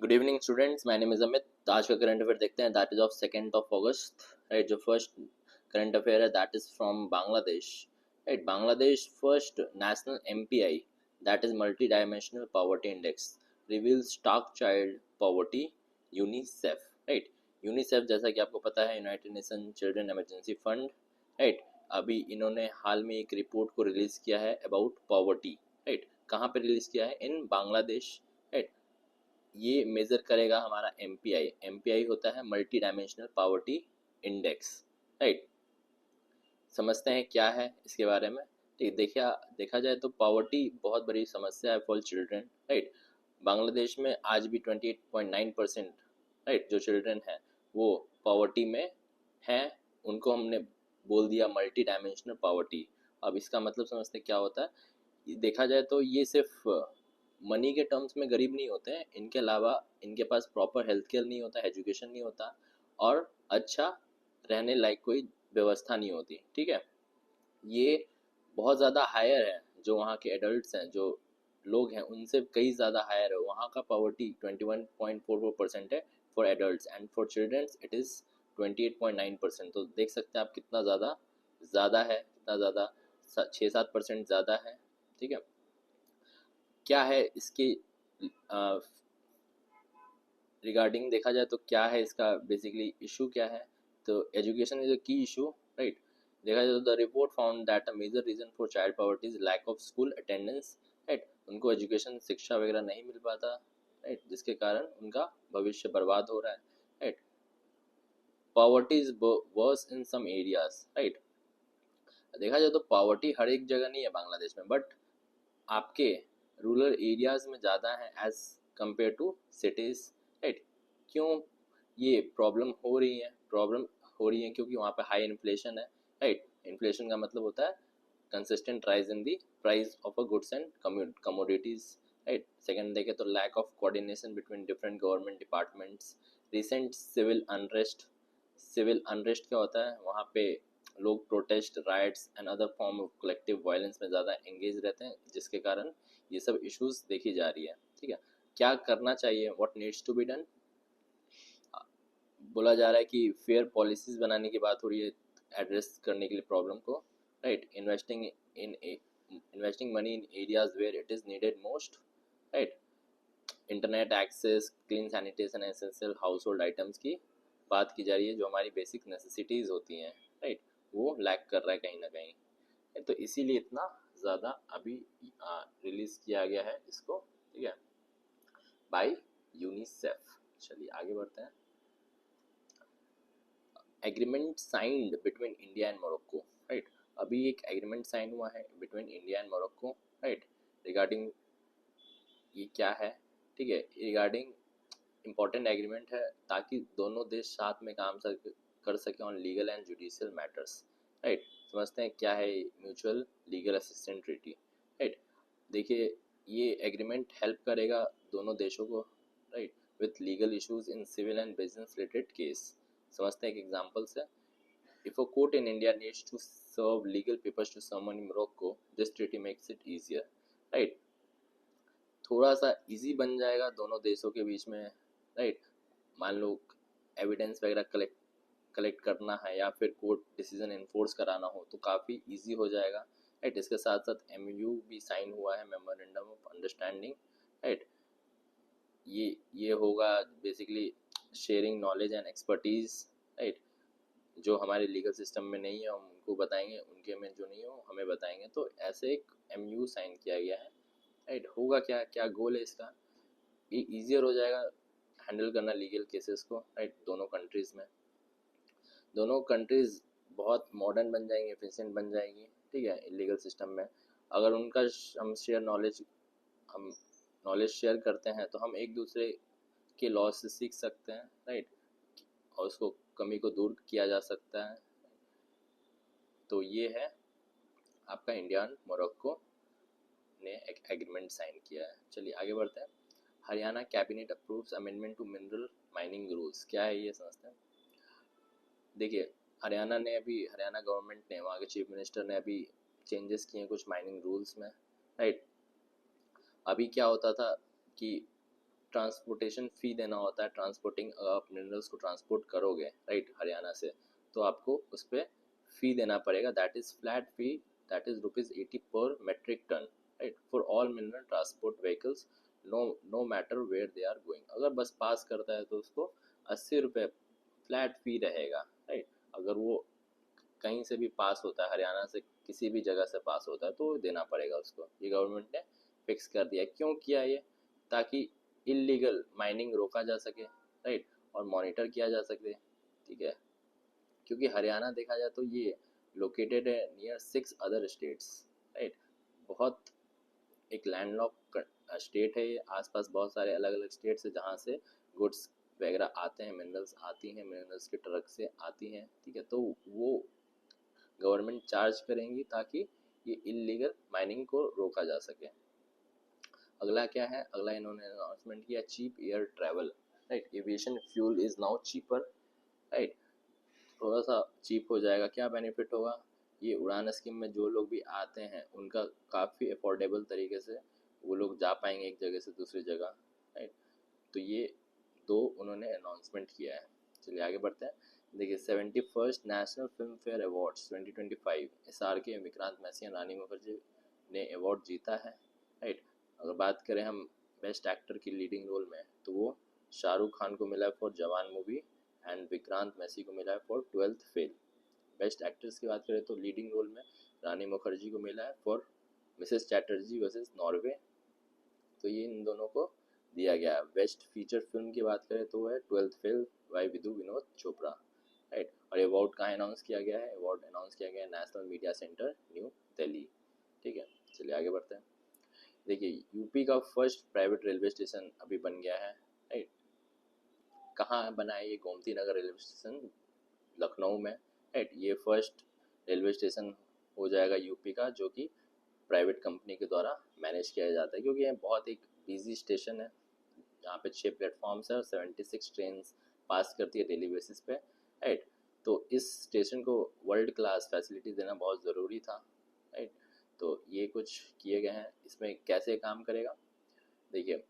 Good evening students, my name is Amit. आज का current affair देखते हैं, दैट इज ऑफ 2 अगस्त। राइट, जो फर्स्ट करंट अफेयर है that is from Bangladesh. Right, Bangladesh first national MPI that is multi dimensional poverty index reveals stark child poverty. UNICEF. Right, UNICEF जैसा कि आपको पता है United Nation children emergency fund. Right, अभी इन्होंने हाल में एक रिपोर्ट को रिलीज किया है अबाउट पॉवर्टी। राइट, कहाँ पे रिलीज किया है? इन बांग्लादेश। राइट, ये मेजर करेगा हमारा एमपीआई। एमपीआई होता है multi dimensional poverty index. Right, समझते हैं क्या है इसके बारे में। ठीक, देखा जाए तो पॉवर्टी बहुत बड़ी समस्या है फॉर चिल्ड्रन। राइट, बांग्लादेश में आज भी 28.9% राइट जो चिल्ड्रन हैं वो पॉवर्टी में हैं। उनको हमने बोल दिया मल्टी डायमेंशनल पॉवर्टी। अब इसका मतलब समझते क्या होता है। देखा जाए तो ये सिर्फ मनी के टर्म्स में गरीब नहीं होते हैं, इनके अलावा इनके पास प्रॉपर हेल्थ केयर नहीं होता, एजुकेशन नहीं होता और अच्छा रहने लायक कोई व्यवस्था नहीं होती। ठीक है, ये बहुत ज़्यादा हायर है। जो वहाँ के एडल्ट्स हैं, जो लोग हैं, उनसे कई ज़्यादा हायर है। वहाँ का पॉवर्टी 21.44% है for adults and for childrens it is 28.9%। तो देख सकते हैं आप कितना ज़्यादा है, कितना ज़्यादा 6-7% ज़्यादा है। ठीक है, क्या है इसके रिगार्डिंग देखा जाए तो क्या है इसका बेसिकली इशू क्या है? तो एजुकेशन इज अ की इशू। राइट, देखा जाए तो the report found that a major reason for child poverty is lack of school attendance. Right, उनको एजुकेशन शिक्षा वगैरह नहीं मिल पाता। राइट, जिसके कारण उनका भविष्य बर्बाद हो रहा है। Right, poverty is worse in some areas. Right, देखा जाए तो पॉवर्टी हर एक जगह नहीं है बांग्लादेश में, बट आपके रूरल एरियाज में ज़्यादा है as compare to cities. Right, क्यों ये प्रॉब्लम हो रही है क्योंकि वहाँ पे हाई इन्फ्लेशन है। राइट, इन्फ्लेशन का मतलब होता है consistent rise in the price of a goods and commodities. Right, second देखें तो lack of coordination between different government departments. Recent civil unrest क्या होता है? वहाँ पे लोग protest, riots and other form of collective violence में ज़्यादा एंगेज रहते हैं, जिसके कारण ये सब इश्यूज देखी जा रही है। ठीक है, क्या करना चाहिए? What needs to be done? बोला जा रहा है कि फेयर पॉलिसीज बनाने की बात हो रही है एड्रेस करने के लिए प्रॉब्लम को। Right, investing money in areas where it is needed most. Right, internet access, clean sanitation, essential household items की बात की जा रही है, जो हमारी बेसिक नेसेसिटीज़ होती हैं। राइट, वो लैक कर रहा है कहीं ना कहीं। तो इसीलिए इतना ज़्यादा अभी रिलीज़ किया गया है इसको। ठीक है, बाय यूनिसेफ। चलिए आगे बढ़ते हैं। Agreement signed between India and Morocco. Right, अभी एक एग्रीमेंट साइन हुआ है between India and Morocco. Right, regarding ये क्या है? ठीक है, रिगार्डिंग इम्पॉर्टेंट एग्रीमेंट है ताकि दोनों देश साथ में काम कर सकें on legal and judicial matters. Right, समझते हैं क्या है mutual legal assistant treaty. Right, देखिए ये एग्रीमेंट हेल्प करेगा दोनों देशों को। Right, with legal issues in civil and business related case. समझते हैं एक एग्जांपल से। If a court in India needs to serve legal papers to someone in Morocco, this treaty makes it easier. Right, थोड़ा सा easy बन जाएगा दोनों देशों के बीच में। राइट, मान लो एविडेंस वगैरह कलेक्ट करना है या फिर कोर्ट डिसीजन इन्फोर्स कराना हो तो काफ़ी इजी हो जाएगा। राइट, इसके साथ साथ एमयू भी साइन हुआ है, मेमोरेंडम ऑफ अंडरस्टैंडिंग। राइट, ये होगा basically sharing knowledge and expertise. Right, जो हमारे लीगल सिस्टम में नहीं है हम उनको बताएंगे, उनके में जो नहीं हो हमें बताएंगे। तो ऐसे एक एमयू साइन किया गया है। राइट, होगा क्या क्या गोल है इसका? ये ईजियर हो जाएगा हैंडल करना लीगल केसेस को। राइट, दोनों कंट्रीज़ बहुत मॉडर्न बन जाएंगी, एफिशिएंट बन जाएंगी। ठीक है, लीगल सिस्टम में अगर उनका हम नॉलेज शेयर करते हैं तो हम एक दूसरे के लॉ से सीख सकते हैं। राइट, और उसको कमी को दूर किया जा सकता है। तो ये है आपका इंडिया और मोरक्को ने एक एग्रीमेंट साइन किया है। चलिए आगे बढ़ते हैं। Haryana cabinet approves amendment to mineral mining rules. क्या है ये समझते हैं। देखिए, हरियाणा गवर्नमेंट ने, वहाँ के चीफ मिनिस्टर ने अभी चेंजेस किए हैं कुछ माइनिंग रूल्स में। राइट, अभी क्या होता था कि ट्रांसपोर्टेशन फ़ी देना होता है। ट्रांसपोर्टिंग आप मिनरल्स को ट्रांसपोर्ट करोगे राइट हरियाणा से, तो आपको उस पर फ़ी देना पड़ेगा। That is flat fee, that is ₹80 पर metric ton right for all mineral transport vehicles, no matter where they are going. अगर बस पास करता है तो उसको 80 रुपये फ्लैट फ़ी रहेगा राइट। अगर वो कहीं से भी पास होता है, हरियाणा से किसी भी जगह से पास होता है, तो देना पड़ेगा उसको। ये गवर्नमेंट ने फिक्स कर दिया। क्यों किया ये? ताकि इलीगल माइनिंग रोका जा सके राइट, और मॉनिटर किया जा सके। ठीक है, क्योंकि हरियाणा देखा जाए तो ये लोकेटेड है नियर 6 अदर स्टेट्स राइट। बहुत एक लैंडलॉक स्टेट है ये। आसपास बहुत सारे अलग अलग स्टेट्स है जहाँ से गुड्स वगैरह आते हैं, मिनरल्स आती हैं, मिनरल्स के ट्रक से आती हैं। ठीक है, तो वो गवर्नमेंट चार्ज करेंगी ताकि ये इलीगल माइनिंग को रोका जा सके। अगला क्या है? अगला इन्होंने अनाउंसमेंट किया cheap air travel right. Aviation fuel is now cheaper right, थोड़ा सा चीप हो जाएगा। क्या बेनिफिट होगा? ये उड़ान स्कीम में जो लोग भी आते हैं उनका काफ़ी अफोर्डेबल तरीके से वो लोग जा पाएंगे एक जगह से दूसरी जगह राइट। तो ये दो उन्होंने अनाउंसमेंट किया है। चलिए आगे बढ़ते हैं। देखिए 71st national Filmfare awards 2025, SRK, Vikrant Massey, Rani Mukherjee ने अवार्ड जीता है राइट। अगर बात करें हम बेस्ट एक्टर की लीडिंग रोल में, तो वो शाहरुख खान को मिला है फॉर जवान मूवी एंड विक्रांत मैसी को मिला है for 12th fail. Best actress की बात करें तो लीडिंग रोल में रानी मुखर्जी को मिला है for Mrs Chatterjee versus Norway, तो ये इन दोनों को दिया गया। बेस्ट फीचर फिल्म की बात करें तो है 12th fail by Vidhu Vinod Chopra right. और अवार्ड कहाँ अनाउंस किया गया है? अवार्ड अनाउंस किया गया है national media centre new Delhi. ठीक है, चलिए आगे बढ़ते हैं। देखिए यूपी का फर्स्ट प्राइवेट रेलवे स्टेशन अभी बन गया है राइट। कहाँ बना है ये? गोमती नगर रेलवे स्टेशन लखनऊ में राइट। ये फर्स्ट रेलवे स्टेशन हो जाएगा यूपी का जो कि प्राइवेट कंपनी के द्वारा मैनेज किया जाता है, क्योंकि ये बहुत एक बिजी स्टेशन है जहाँ पे 6 प्लेटफॉर्म्स है और 76 ट्रेन पास करती है डेली बेसिस पे राइट। तो इस स्टेशन को वर्ल्ड क्लास फैसिलिटी देना बहुत ज़रूरी था राइट। तो ये कुछ किए गए हैं। इसमें कैसे काम करेगा? देखिए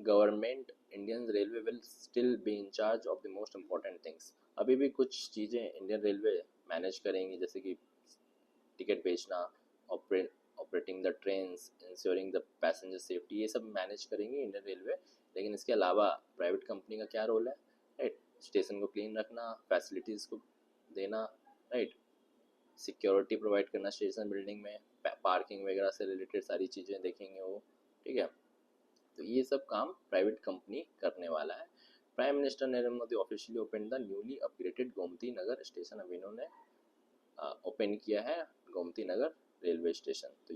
government Indian railway will still be in charge of the most important things. अभी भी कुछ चीज़ें इंडियन रेलवे मैनेज करेंगी, जैसे कि टिकट बेचना, operating the trains, ensuring the passenger safety, ये सब मैनेज करेंगी इंडियन रेलवे। लेकिन इसके अलावा प्राइवेट कंपनी का क्या रोल है राइट? स्टेशन को क्लीन रखना, फैसिलिटीज़ को देना राइट, सिक्योरिटी प्रोवाइड करना स्टेशन बिल्डिंग में, पार्किंग वगैरह से रिलेटेड सारी चीज़ें देखेंगे वो। ठीक है, तो ये सब काम प्राइवेट कंपनी करने वाला है। Prime minister Narendra Modi officially open the newly upgraded Gomti Nagar station. अब इन्होंने ओपन किया है गोमती नगर रेलवे स्टेशन, तो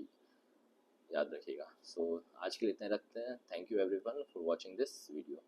याद रखिएगा। सो आज के लिए इतने रखते हैं। Thank you everyone for watching this video.